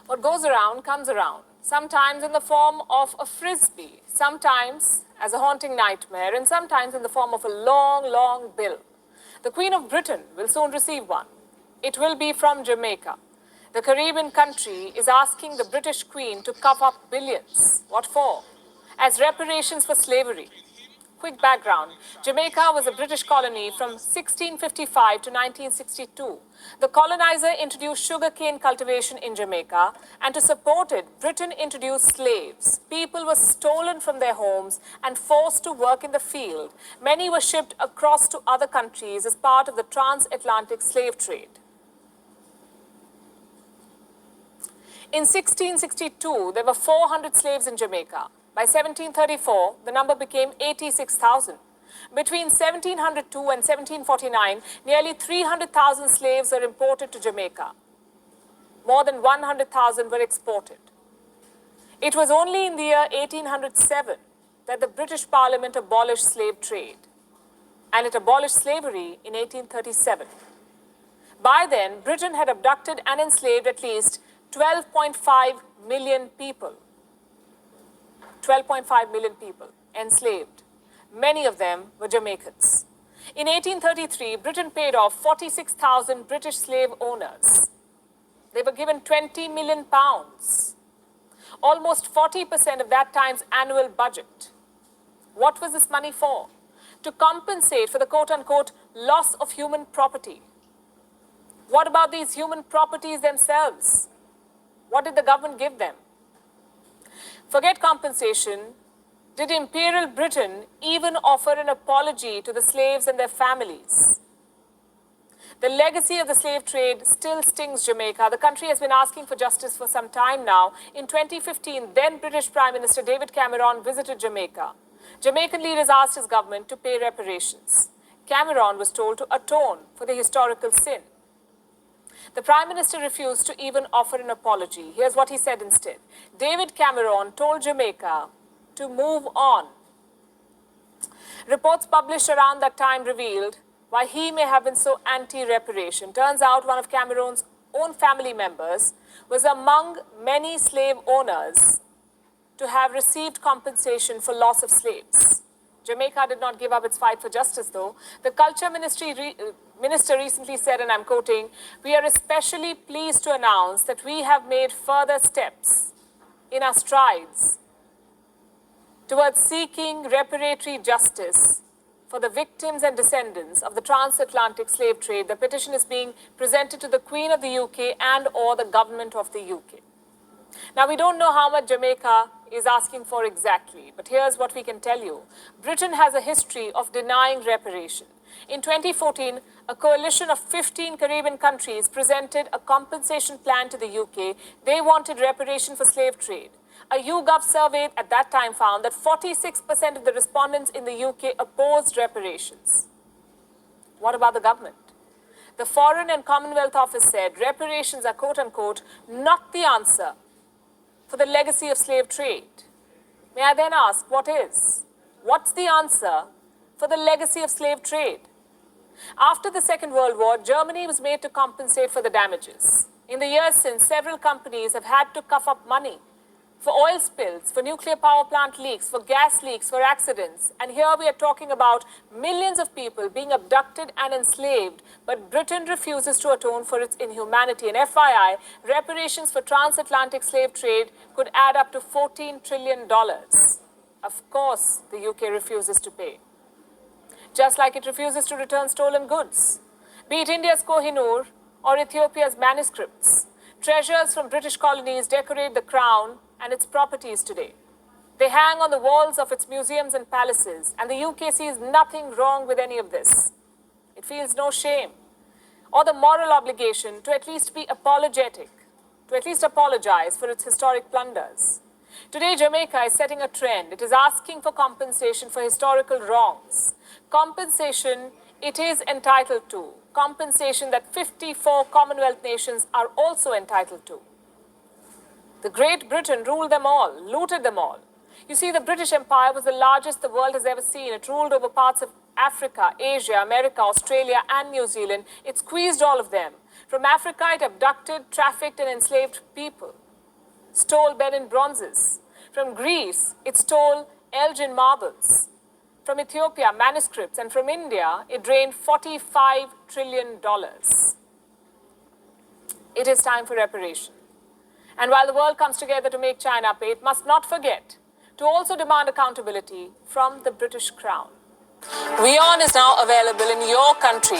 What goes around comes around, sometimes in the form of a frisbee, sometimes as a haunting nightmare, and sometimes in the form of a long, long bill. The Queen of Britain will soon receive one. It will be from Jamaica. The Caribbean country is asking the British Queen to cough up billions. What for? As reparations for slavery. Quick background. Jamaica was a British colony from 1655 to 1962. The colonizer introduced sugarcane cultivation in Jamaica, and to support it, Britain introduced slaves. People were stolen from their homes and forced to work in the field. Many were shipped across to other countries as part of the transatlantic slave trade. In 1662, there were 400 slaves in Jamaica. By 1734, the number became 86,000. Between 1702 and 1749, nearly 300,000 slaves were imported to Jamaica. More than 100,000 were exported. It was only in the year 1807 that the British Parliament abolished slave trade, and it abolished slavery in 1837. By then, Britain had abducted and enslaved at least 12.5 million people. 12.5 million people enslaved. Many of them were Jamaicans. In 1833, Britain paid off 46,000 British slave owners. They were given 20 million pounds, almost 40% of that time's annual budget. What was this money for? To compensate for the quote-unquote loss of human property. What about these human properties themselves? What did the government give them? Forget compensation. Did Imperial Britain even offer an apology to the slaves and their families? The legacy of the slave trade still stings Jamaica. The country has been asking for justice for some time now. In 2015, then British Prime Minister David Cameron visited Jamaica. Jamaican leaders asked his government to pay reparations. Cameron was told to atone for the historical sin. The Prime Minister refused to even offer an apology. Here's what he said instead. David Cameron told Jamaica to move on. Reports published around that time revealed why he may have been so anti-reparation. Turns out one of Cameron's own family members was among many slave owners to have received compensation for loss of slaves. Jamaica did not give up its fight for justice, though. The Culture Minister recently said, and I'm quoting, "We are especially pleased to announce that we have made further steps in our strides towards seeking reparatory justice for the victims and descendants of the transatlantic slave trade. The petition is being presented to the Queen of the UK and or the government of the UK." Now, we don't know how much Jamaica is asking for exactly, but here's what we can tell you. Britain has a history of denying reparation. In 2014, a coalition of 15 Caribbean countries presented a compensation plan to the UK. They wanted reparation for slave trade. A YouGov survey at that time found that 46% of the respondents in the UK opposed reparations. What about the government? The Foreign and Commonwealth Office said reparations are, quote-unquote, not the answer for the legacy of slave trade. May I then ask, what is? What's the answer for the legacy of slave trade? After the Second World War, Germany was made to compensate for the damages. In the years since, several companies have had to cough up money for oil spills, for nuclear power plant leaks, for gas leaks, for accidents. And here we are talking about millions of people being abducted and enslaved, but Britain refuses to atone for its inhumanity. And FYI, reparations for transatlantic slave trade could add up to $14 trillion. Of course, the UK refuses to pay. Just like it refuses to return stolen goods, be it India's Kohinoor or Ethiopia's manuscripts. Treasures from British colonies decorate the crown and its properties today. They hang on the walls of its museums and palaces, and the UK sees nothing wrong with any of this. It feels no shame or the moral obligation to at least be apologetic, to at least apologize for its historic plunders. Today, Jamaica is setting a trend. It is asking for compensation for historical wrongs. Compensation it is entitled to. Compensation that 54 Commonwealth nations are also entitled to. The Great Britain ruled them all, looted them all. You see, the British Empire was the largest the world has ever seen. It ruled over parts of Africa, Asia, America, Australia, and New Zealand. It squeezed all of them. From Africa, it abducted, trafficked, and enslaved people. stole Benin bronzes. From Greece, it stole Elgin marbles. From Ethiopia, manuscripts. And from India, it drained $45 trillion. It is time for reparation. And while the world comes together to make China pay, it must not forget to also demand accountability from the British Crown. WION is now available in your country.